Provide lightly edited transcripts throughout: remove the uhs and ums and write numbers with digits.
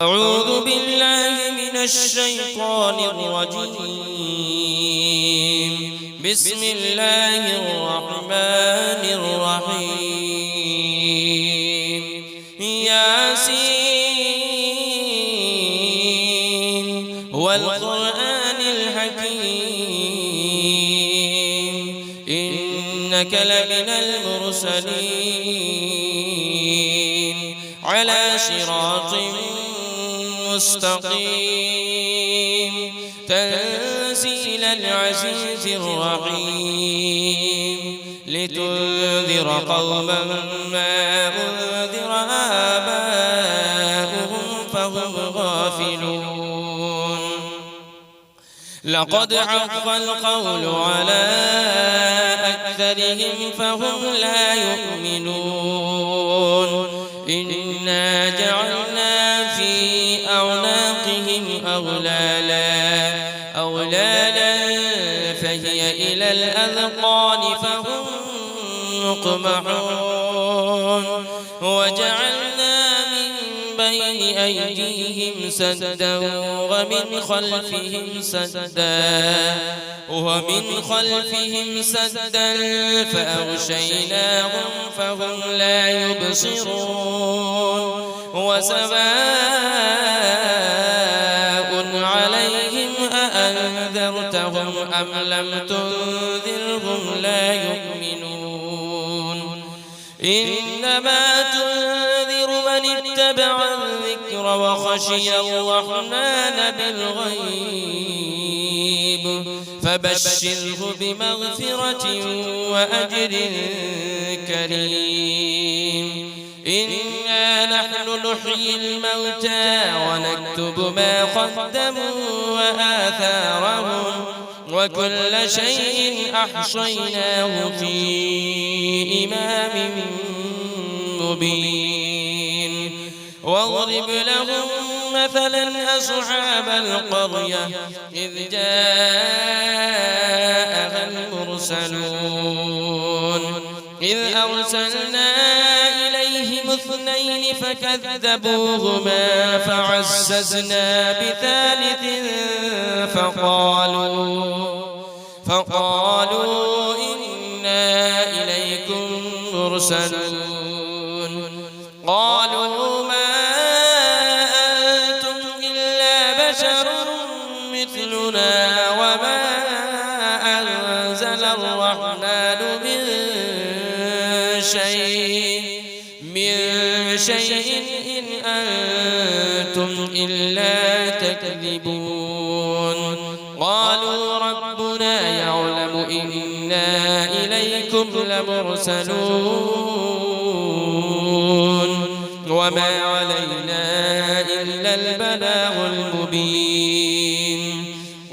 أعوذ بالله من الشيطان الرجيم. بسم الله الرحمن الرحيم. ياسين والقرآن الحكيم إنك لمن المرسلين على صراط مستقيم تنزيل العزيز الرحيم لتنذر قوما ما أنذر آباؤهم فهم غافلون. لقد حق القول على أكثرهم فهم لا يؤمنون. إنا جعلنا في أعناقهم أغلالا فهي إلى الأذقان فهم مقمحون. وجعلنا من بين أيديهم سدا ومن خلفهم سدا فأغشيناهم فهم لا يبصرون. وسواء عليهم أأنذرتهم أم لم تنذرهم لا يؤمنون. إنما تنذر من اتبع الذكر وخشي الرحمن بالغيب فبشره بمغفرة وأجر كريم. إنا نحن نحيي الموتى ونكتب ما قدموا وآثارهم وكل شيء أحصيناه في إمام مبين. واضرب لهم مثلا أصحاب القرية إذ جاءها المرسلون إذ أرسلنا إليهم اثنين فكذبوهما فعززنا بثالث فقالوا إنا إليكم مرسلون. قالوا ما أنتم إلا بشر مثلنا وما أنزل الرحمن من شيء إن أنتم إلا تكذبون. قالوا ربنا يعلم إنا إليكم لمرسلون وما علينا إلا البلاغ المبين.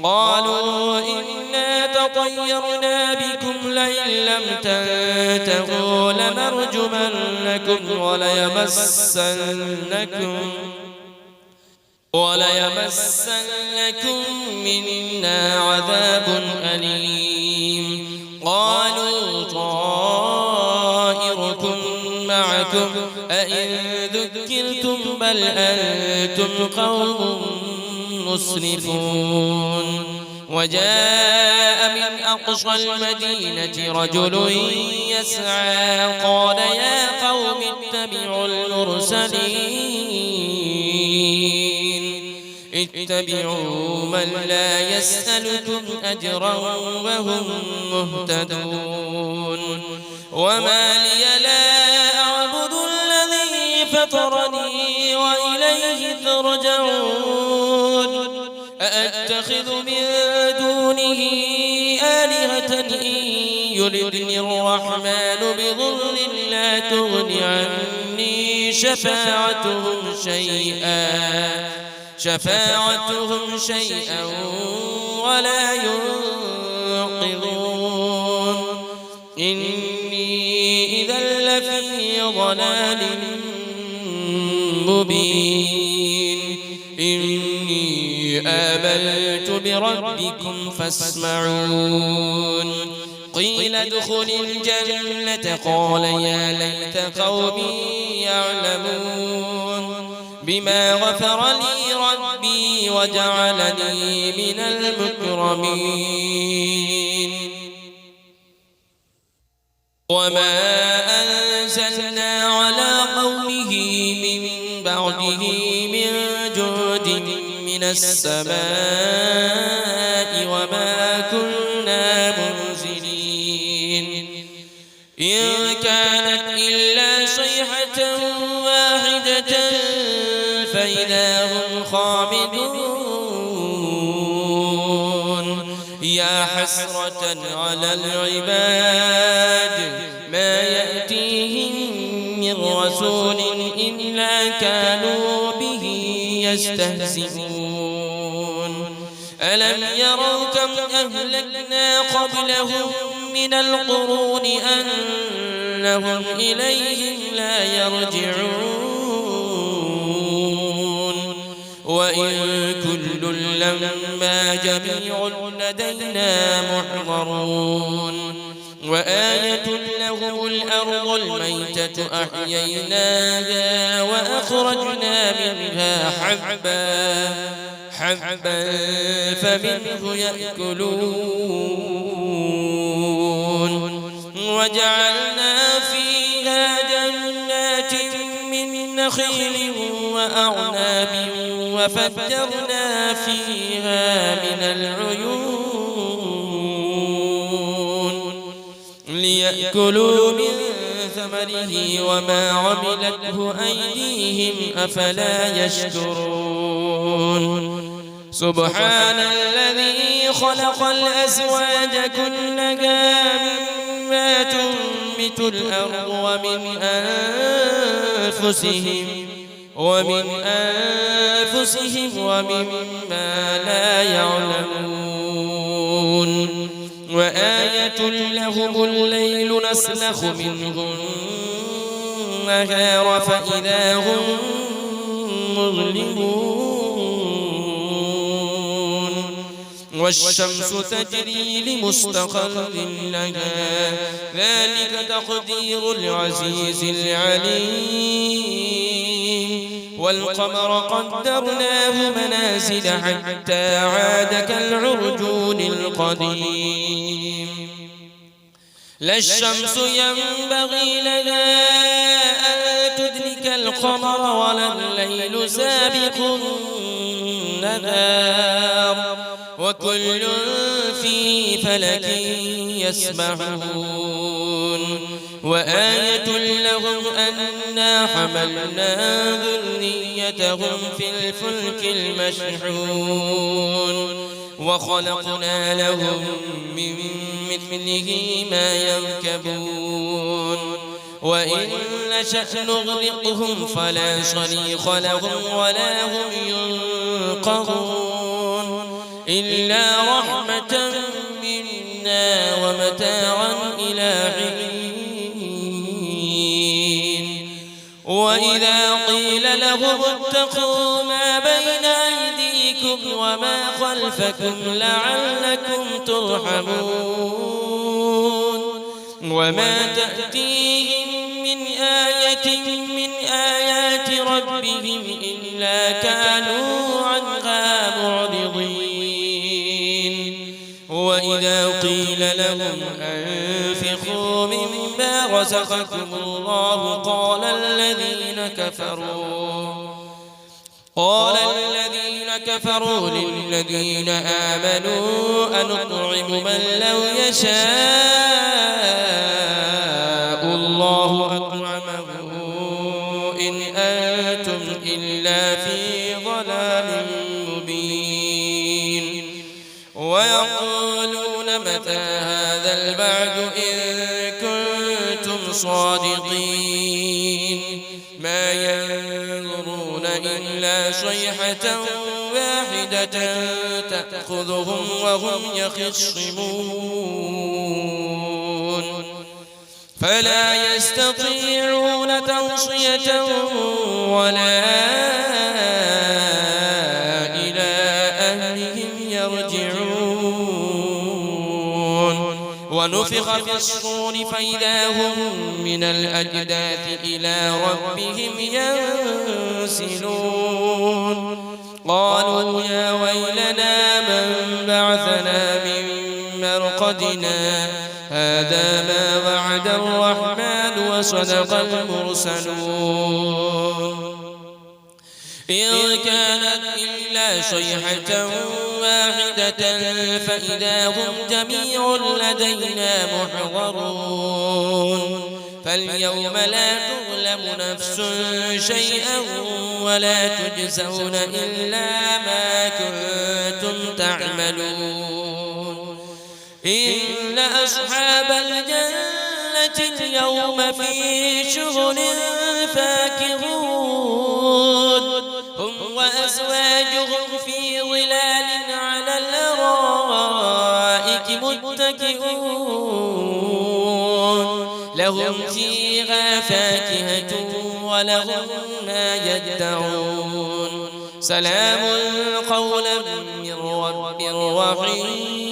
قالوا إنا تطيرنا بكم لئن لم تنتهوا لنرجمنكم وليمسنكم منا عذاب أليم. قالوا طائركم معكم أئن ذكرتم بل أنتم قوم مسرفون. وجاء من أقصى المدينة رجل يسعى قال يا قوم اتبعوا من لا يسألكم أجرا وهم مهتدون. وما لي لا أعبد الذي فطرني وإليه ترجعون. أأتخذ من دونه آلهة إن يردني الرحمن بضر لا تغن عني شفاعتهم شيئا ولا ينقذون. إني إذا لفي ضلال مبين. إني آمنت بربكم فاسمعون. قيل ادخل الجنة قال يا ليت قومي يعلمون. بما غفر لي ربي وجعلني من المكرمين وما أنزلنا على قومه من بعده من جود من السماء وما كنا منزلين إن كانت إلا صيحة واحدة فإذا هم خامدون يا حسرة على العباد ما يأتيهم من رسول إلا كانوا به يستهزئون ألم يروا كم أهلكنا قبلهم من القرون أنهم إليهم لا يرجعون وإن كل لما جميع لدينا محضرون وآية لهم الأرض الميتة أحييناها وأخرجنا منها حبا فمنه يأكلون وجعلنا فيها جنات من نخيل وأعناب وفجرنا فيها من العيون ليأكلوا من ثمره وما عملته أيديهم أفلا يشكرون سبحان الذي خلق الأزواج كلها مما تنبت الأرض ومن أنفسهم ومما لا يعلمون وآية لهم الليل نسلخ منه النهار فإذا هم مظلمون والشمس تجري لمستقر لها ذلك تقدير العزيز العليم والقمر قدرناه منازل حتى عاد كالعرجون القديم لا الشمس ينبغي لها أن تدرك القمر ولا الليل سابق النهار وكل في فلك يسبحون وآية لهم أنا حملنا ذريتهم في الفلك المشحون وخلقنا لهم من مثله ما يركبون وإن نشأ نغرقهم فلا صريخ لهم ولا هم ينقذون إلا رحمة منا ومتاعا إلى حين وإذا قيل لهم اتقوا ما بين أيديكم وما خلفكم لعلكم ترحمون وما تأتيهم من آية من آيات ربهم إلا كانوا عنها معرضين وإذا قيل لهم أنفقوا مما رزقكم الله قال الذين كفروا للذين آمنوا أنطعم من لو يشاء الله أطعمه إن أنتم إلا في ضلال مبين ويقولون متى هذا البعد إن كنتم صادقين ما ينظرون إلا صيحة واحدة تأخذهم وهم يخصمون فلا يستطيعون توصية ولا إلى أهلهم يرجعون ونفخ في الصور فإذا هم من الأجداث إلى ربهم ينسلون قالوا يا ويلنا من بعثنا من مرقدنا هذا ما وعد الرحمن وصدق المرسلون إن كانت إلا صيحة واحدة فإذا هم جميع لدينا محضرون فاليوم لا تظلم نفس شيئا ولا تجزون إلا ما كنتم تعملون إن أصحاب الجنة اليوم في شغل فاكهون هم وأزواجهم في ظلال على الأرائك متكئون لهم فيها فاكهة ولهم ما يدعون سلام قولا من رب رحيم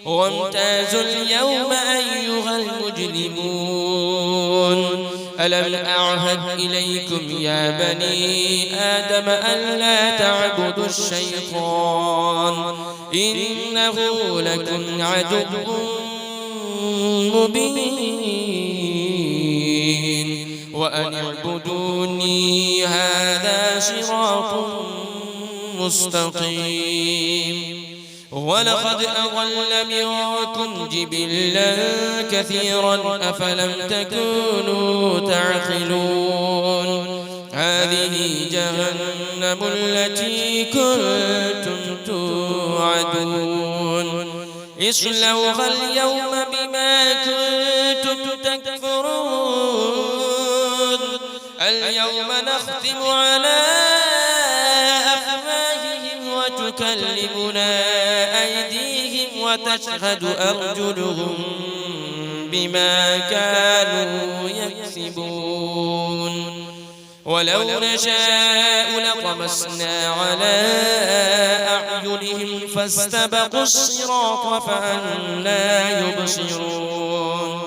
وامتازوا اليوم أيها المجرمون ألم أعهد إليكم يا بني آدم ألا تعبدوا الشيطان إنه لكم عدو مبين وأن اعبدوني هذا صراط مستقيم ولقد أضل منكم جبلا كثيرا أفلم تكونوا تعقلون هذه جهنم التي كنتم توعدون اصلوها اليوم بما كنتم تكفرون اليوم نختم على أفواههم وتكلمنا أيديهم وتشهد أرجلهم بما كانوا يكسبون ولو نشاء لطمسنا على أعينهم فاستبقوا الصراط فأنى يبصرون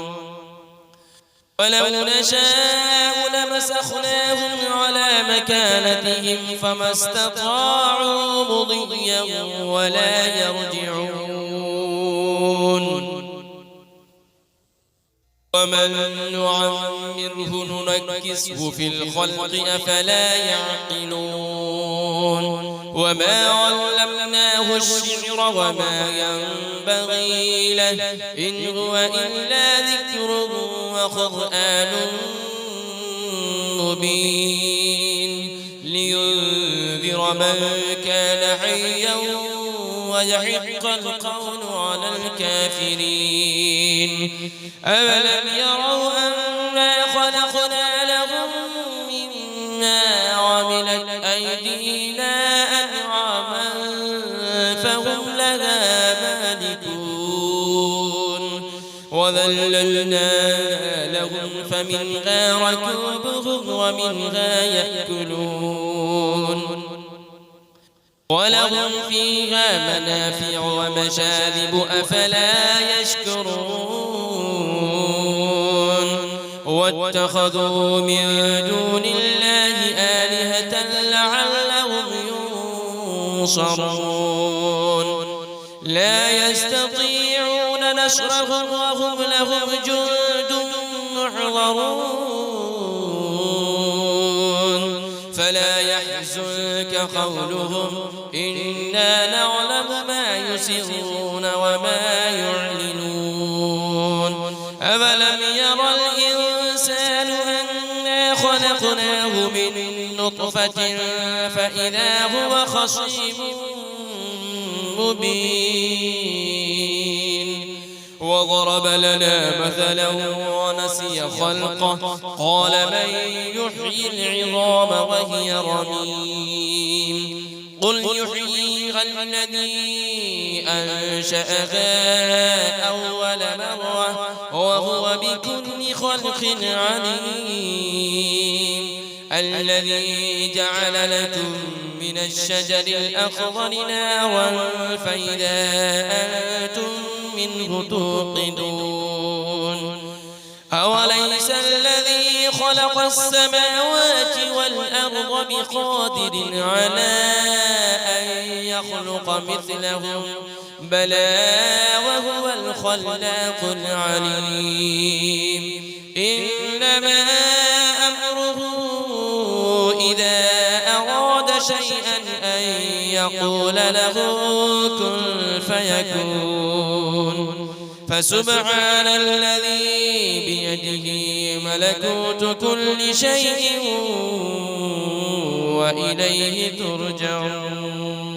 ولو نشاء لمسخناهم على مكانتهم فما استطاعوا مضيا ولا يرجعون ومن نعمره ننكسه في الخلق أفلا يعقلون وما علمناه الشعر وما ينبغي له إن هو إلا ذكر وقرآن مبين لينذر من كان حيا ويحق القول على الكافرين أولم يروا أنا خلقنا لهم مما عملت أيدينا أنعاما فهم لها مالكون وذللنا لهم فمنها ركوبهم ومنها يأكلون ولهم فيها منافع ومشارب أفلا يشكرون واتخذوا من دون الله آلهة لعلهم ينصرون لا يستطيعون نصرهم وهم لهم جند محضرون فلا يحزنك قولهم إنا نعلم ما يسرون وما يعلنون أفلم يرى الإنسان أنا خلقناه من نطفة فإذا هو خصيم مبين وضرب لنا مثلا ونسي خلقه قال من يحيي العظام وهي رميم قل يحييها الذي أنشأها أول مرة وهو بكل خلق عليم الذي جعل لكم من الشجر الأخضر نارا فإذا أنتم منه توقدون أوليس الذي خلق السماوات والأرض بقادر على أن يخلق مثلهم بلى وهو الخلاق العليم إنما أمره إذا أراد شيئا أن يقول له كن فيكون فسبحان الذي بيده ملكوت كل شيء وإليه ترجعون